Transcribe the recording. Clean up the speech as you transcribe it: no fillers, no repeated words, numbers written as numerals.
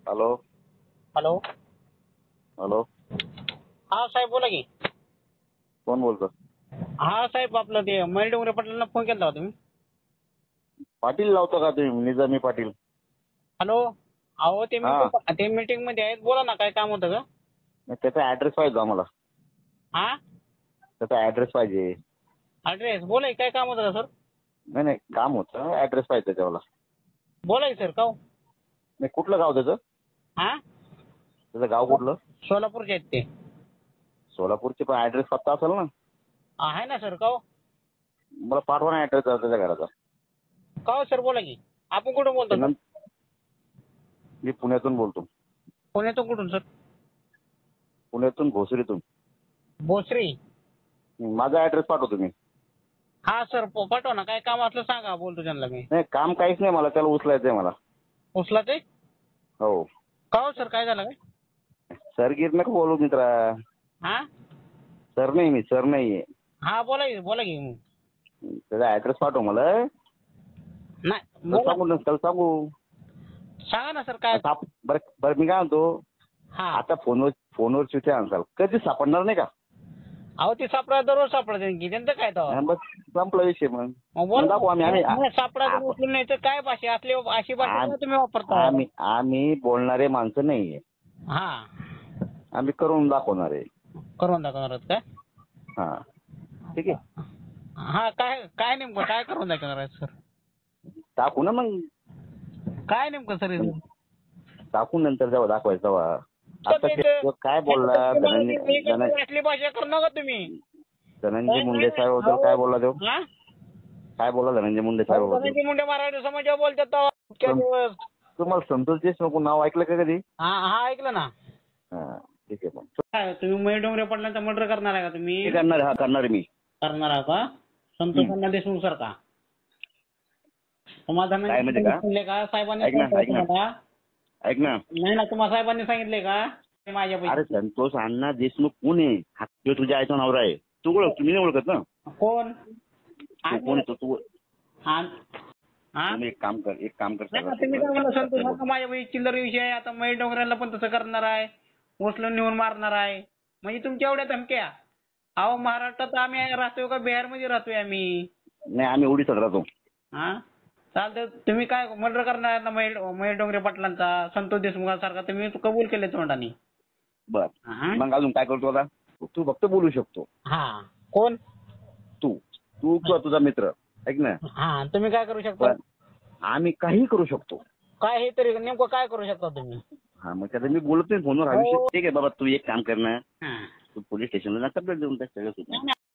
Hello. Hello. Hello. हा साहेब बोला की. कोण बोलतो? हा साहेब आपलं ते मयूर डोंगरे पाटलांना फोन केला होता तुम्ही. पाटील लावतो का तुम्ही? निजामी पाटील. हॅलो. अहो ते हा. मीटिंग मध्ये आहेत, बोला ना काय काम होतं का? त्याचा ऍड्रेस पाहिजे आम्हाला. हा त्याचा ऍड्रेस पाहिजे. ऍड्रेस बोला की, काय काम होतं का सर? नाही नाही, काम होतं, ऍड्रेस पाहिजे त्याच्यावाला. बोला की सर का हो? नाही, कुठलं गाव त्याचं? हा त्याचं गाव कुठलं? सोलापूरचे आहेत ते. सोलापूरचे, पण ऍड्रेस पत्ता असेल ना? आहे ना सर का हो? मला पाठवा ना ऍड्रेस त्याच्या घराचा. का हो सर बोला की. आपण कुठून बोलतो सर? मी पुण्यातून बोलतो. पुण्यातून कुठून सर? पुण्यातून भोसरीतून. भोसरी. माझा ऍड्रेस पाठवतो तुम्ही. हा सर पाठवा ना, काय काम असलं सांगा, बोलतो त्यांना मी. नाही, काम काहीच नाही, मला त्याला उचलायचंय मला. उचला ते? हो. का हो सर, काय झालं काय? सर गिर नका बोलू मित्रा. हा सर नाही, मी सर नाहीये. हा बोला की. त्याचा ऍड्रेस पाठव मला. नाही बोला. सांगू नसतं सांगू. सांगा ना सर काय. बरं मी काय म्हणतो, हा आता फोनवर चिठ्ठी आणसाल, कधी सापडणार नाही का? अहो ते सापडा दररोज सापडते की, त्यांचं काय तर. बस संपला विषय. मग दाखवू मग सापडायचं उचलून नाही तर काय भाषा असली, अशी भाषा का तुम्ही वापरता? आम्ही बोलणारे माणसं नाहीये. हा आम्ही करून दाखवणार आहे. करून दाखवणार आहेत काय? हा, ठीक आहे. हा काय नेमकं काय करून दाखवणार आहेत सर? टाकू ना मग. काय नेमकं सर? टाकू नंतर जेव्हा दाखवायचं तेव्हा. आता ते काय बोलला असली भाषा करू नका तुम्ही. धनंजय मुंडे साहेब काय बोलला तो? हा? काय बोलला धनंजय मुंडे साहेब? धनंजय मुंडे मराठी समाजावर बोलतात. तुम्हाला संतोष देशमुख नाव ऐकलं का कधी? हा ऐकलं ना. हा, ठीक आहे. मग काय तुम्ही मयूर डोंगरे पाटलांचा मर्डर करणार आहे का तुम्ही? करणार मी. करणार आहे का? संतोष देशमुख सर का? तुम्हाला काय म्हणजे का? सांगितले का साहेबांनी? ऐक ना. नाही ना, तुम्हाला साहेबांनी सांगितले का? माझ्या अरे संतोष अण्णा देशमुख कोण आहे? हा तुझ्या आईचा नवरा आहे. तू ओळख, तुम्ही नाही ओळखत ना? कोण? कोण येतो तू? हा एक काम कर. तुम्ही काय म्हणला संतोष माझ्या चिल्लर विषय आहे. आता मयूर डोंगरेला पण तसं करणार आहे, उचलून नेऊन मारणार आहे. म्हणजे तुमच्या एवढ्या धमक्या? अहो महाराष्ट्रात आम्ही राहतोय का बिहारमध्ये राहतोय आम्ही? नाही, आम्ही ओडिसात राहतो. हा चालतं. तुम्ही काय मर्डर करणार आहेत ना मयूर डोंगरे पाटलांचा, संतोष देशमुखांसारखा तुम्ही कबूल केले तोंडाने. बर, मग अजून काय करतो आता? तू फक्त बोलू शकतो. हा कोण? तू किंवा तुझा मित्र. ऐक ना. हा तुम्ही काय करू शकता? आम्ही काही करू शकतो. काय हे तरी नेमकं काय करू शकता तुम्ही? हा, मग त्याला मी बोलत नाही फोनवर. हा विषय ठीक आहे बाबा. तू एक काम कर ना, तू पोलीस स्टेशनला कंप्लेंट देऊन टाक सगळं.